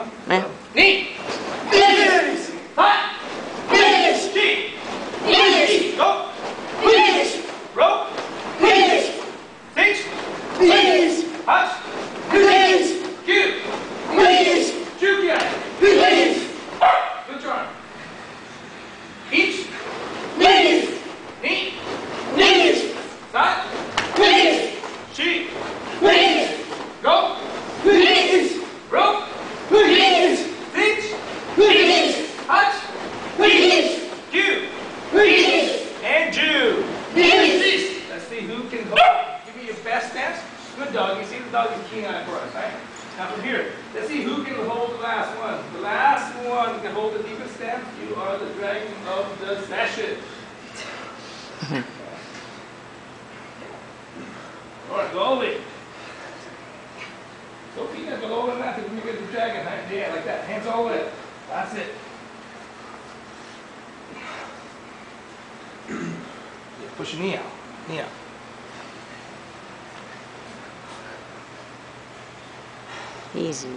on. Yeah. Knee. Knees. Hot. Knees. G. Knees. Go. Knees. Rope. Knees. Six. Knees. Hot. Knees. Q. Knees. Juke ya. Knees. Good arm. Each. Knees. Knee. Knees. Hot. Knees. She. Knees. Go. Knees. Rope. Knees. Six. Knees. Hot. Knees. Q. Knees. And Jew. Knees. Let's see who can hold. Give me your best stance. Good dog. You see the dog is keen eye for us, right? Now from here, let's see who can hold the last one. The last one can hold the deepest stance. You are the dragon of the session. All right, slowly. So feet up below and left when you get the dragon. Yeah, like that. Hands all the way up. That's it. Yeah, push your knee out. Knee out. Easy.